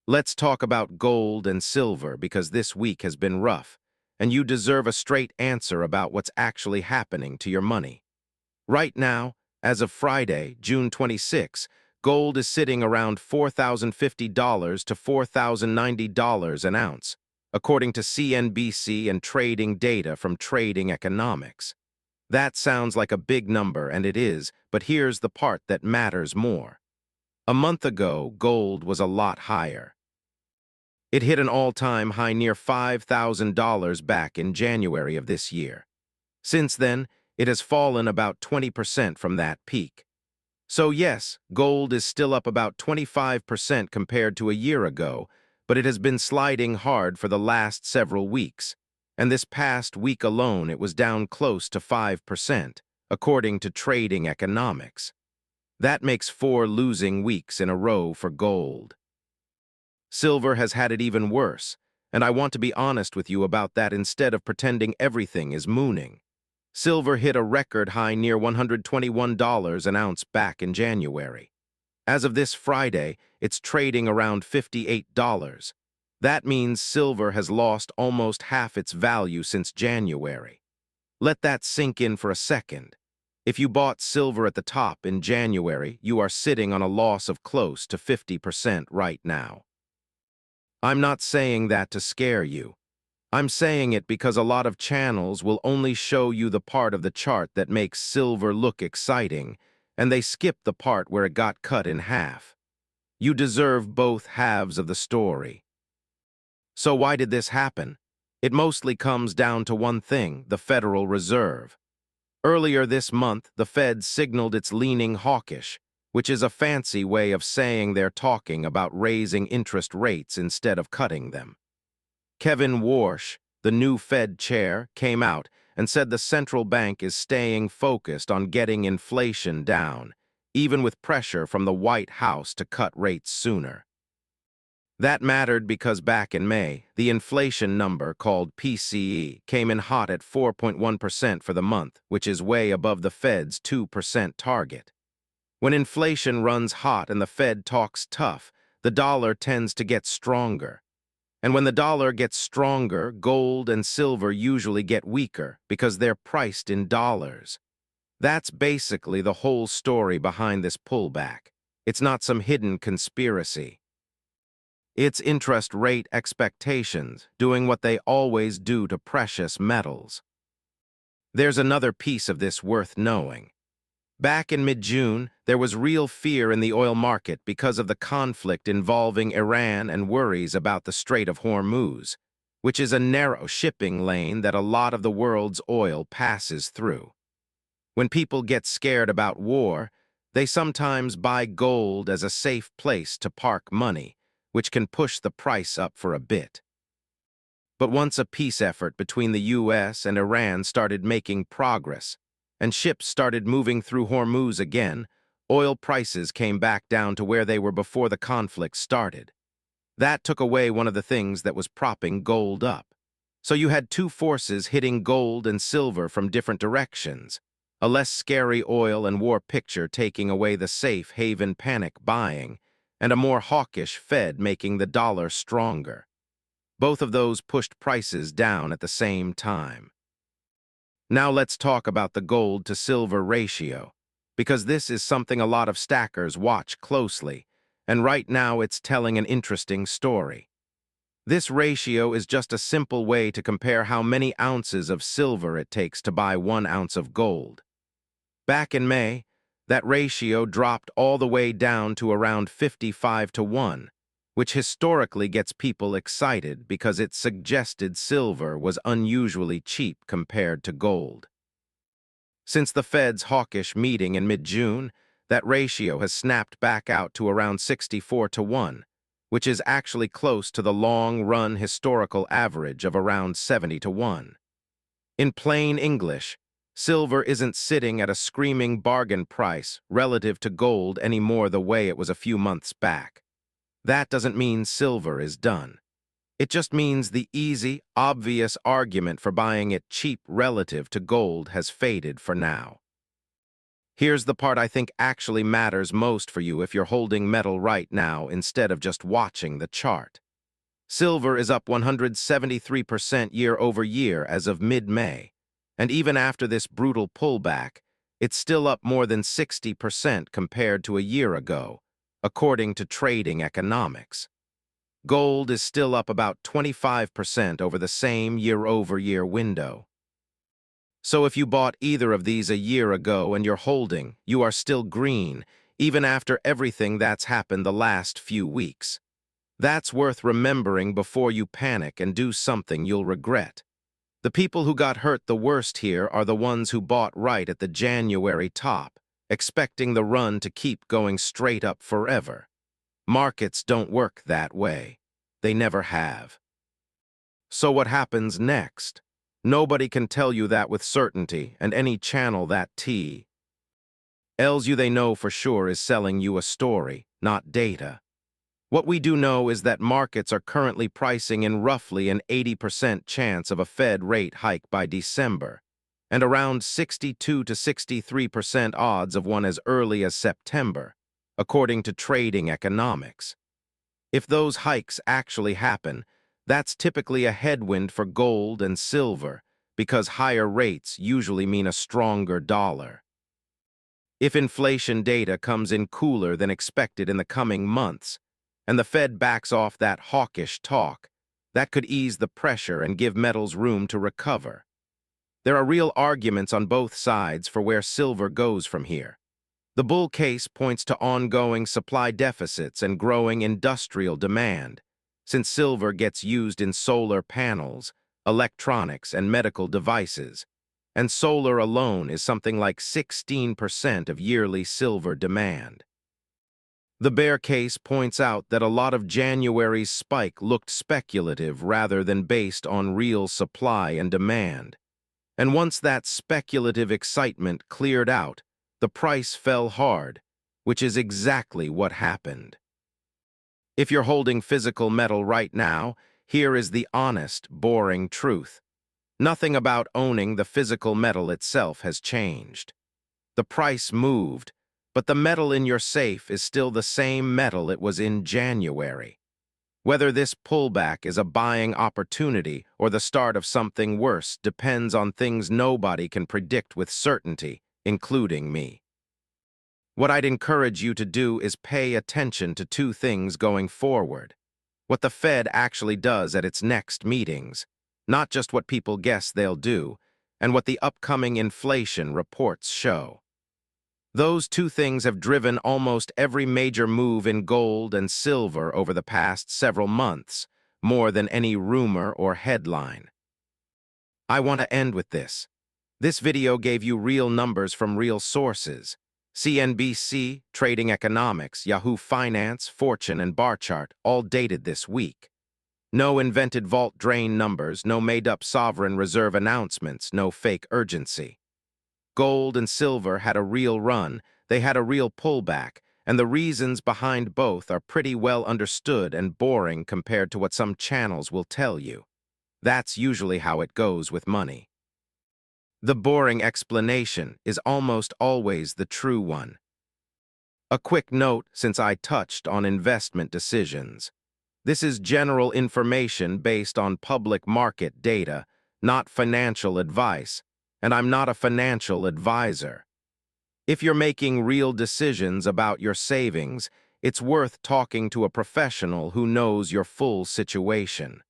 Let's talk about gold and silver because this week has been rough, and you deserve a straight answer about what's actually happening to your money. Right now, as of Friday, June 26, gold is sitting around $4,050 to $4,090 an ounce, according to CNBC and trading data from Trading Economics. That sounds like a big number, and it is, but here's the part that matters more. A month ago, gold was a lot higher. It hit an all-time high near $5,000 back in January of this year. Since then, it has fallen about 20% from that peak. So yes, gold is still up about 25% compared to a year ago, but it has been sliding hard for the last several weeks, and this past week alone it was down close to 5%, according to Trading Economics. That makes 4 losing weeks in a row for gold. Silver has had it even worse, and I want to be honest with you about that instead of pretending everything is mooning. Silver hit a record high near $121 an ounce back in January. As of this Friday, it's trading around $58. That means silver has lost almost half its value since January. Let that sink in for a second. If you bought silver at the top in January, you are sitting on a loss of close to 50% right now. I'm not saying that to scare you. I'm saying it because a lot of channels will only show you the part of the chart that makes silver look exciting, and they skip the part where it got cut in half. You deserve both halves of the story. So why did this happen? It mostly comes down to one thing: the Federal Reserve. Earlier this month, the Fed signaled it's leaning hawkish, which is a fancy way of saying they're talking about raising interest rates instead of cutting them. Kevin Warsh, the new Fed chair, came out and said the central bank is staying focused on getting inflation down, even with pressure from the White House to cut rates sooner. That mattered because back in May, the inflation number, called PCE, came in hot at 4.1% for the month, which is way above the Fed's 2% target. When inflation runs hot and the Fed talks tough, the dollar tends to get stronger. And when the dollar gets stronger, gold and silver usually get weaker because they're priced in dollars. That's basically the whole story behind this pullback. It's not some hidden conspiracy. It's interest rate expectations doing what they always do to precious metals. There's another piece of this worth knowing. Back in mid-June, there was real fear in the oil market because of the conflict involving Iran and worries about the Strait of Hormuz, which is a narrow shipping lane that a lot of the world's oil passes through. When people get scared about war, they sometimes buy gold as a safe place to park money, which can push the price up for a bit. But once a peace effort between the U.S. and Iran started making progress, and ships started moving through Hormuz again, oil prices came back down to where they were before the conflict started. That took away one of the things that was propping gold up. So you had two forces hitting gold and silver from different directions: a less scary oil and war picture taking away the safe haven panic buying, and a more hawkish Fed making the dollar stronger. Both of those pushed prices down at the same time. Now let's talk about the gold-to-silver ratio, because this is something a lot of stackers watch closely, and right now it's telling an interesting story. This ratio is just a simple way to compare how many ounces of silver it takes to buy 1 ounce of gold. Back in May, that ratio dropped all the way down to around 55-1, which historically gets people excited because it suggested silver was unusually cheap compared to gold. Since the Fed's hawkish meeting in mid-June, that ratio has snapped back out to around 64-1, which is actually close to the long-run historical average of around 70-1. In plain English, silver isn't sitting at a screaming bargain price relative to gold anymore the way it was a few months back. That doesn't mean silver is done. It just means the easy, obvious argument for buying it cheap relative to gold has faded for now. Here's the part I think actually matters most for you if you're holding metal right now instead of just watching the chart. Silver is up 173% year over year as of mid-May, and even after this brutal pullback, it's still up more than 60% compared to a year ago, according to Trading Economics. Gold is still up about 25% over the same year-over-year window. So if you bought either of these a year ago and you're holding, you are still green, even after everything that's happened the last few weeks. That's worth remembering before you panic and do something you'll regret. The people who got hurt the worst here are the ones who bought right at the January top, expecting the run to keep going straight up forever. Markets don't work that way. They never have. So what happens next? Nobody can tell you that with certainty, and any channel that tells you they know for sure is selling you a story, not data. What we do know is that markets are currently pricing in roughly an 80% chance of a Fed rate hike by December, and around 62 to 63% odds of one as early as September, according to Trading Economics. If those hikes actually happen, that's typically a headwind for gold and silver, because higher rates usually mean a stronger dollar. If inflation data comes in cooler than expected in the coming months, and the Fed backs off that hawkish talk, that could ease the pressure and give metals room to recover. There are real arguments on both sides for where silver goes from here. The bull case points to ongoing supply deficits and growing industrial demand, since silver gets used in solar panels, electronics, and medical devices, and solar alone is something like 16% of yearly silver demand. The bear case points out that a lot of January's spike looked speculative rather than based on real supply and demand. And once that speculative excitement cleared out, the price fell hard, which is exactly what happened. If you're holding physical metal right now, here is the honest, boring truth. Nothing about owning the physical metal itself has changed. The price moved, but the metal in your safe is still the same metal it was in January. Whether this pullback is a buying opportunity or the start of something worse depends on things nobody can predict with certainty, including me. What I'd encourage you to do is pay attention to two things going forward. What the Fed actually does at its next meetings, not just what people guess they'll do, and what the upcoming inflation reports show. Those two things have driven almost every major move in gold and silver over the past several months, more than any rumor or headline. I want to end with this. This video gave you real numbers from real sources. CNBC, Trading Economics, Yahoo Finance, Fortune, and Barchart, all dated this week. No invented vault drain numbers, no made-up sovereign reserve announcements, no fake urgency. Gold and silver had a real run, they had a real pullback, and the reasons behind both are pretty well understood and boring compared to what some channels will tell you. That's usually how it goes with money. The boring explanation is almost always the true one. A quick note since I touched on investment decisions. This is general information based on public market data, not financial advice, and I'm not a financial advisor. If you're making real decisions about your savings, it's worth talking to a professional who knows your full situation.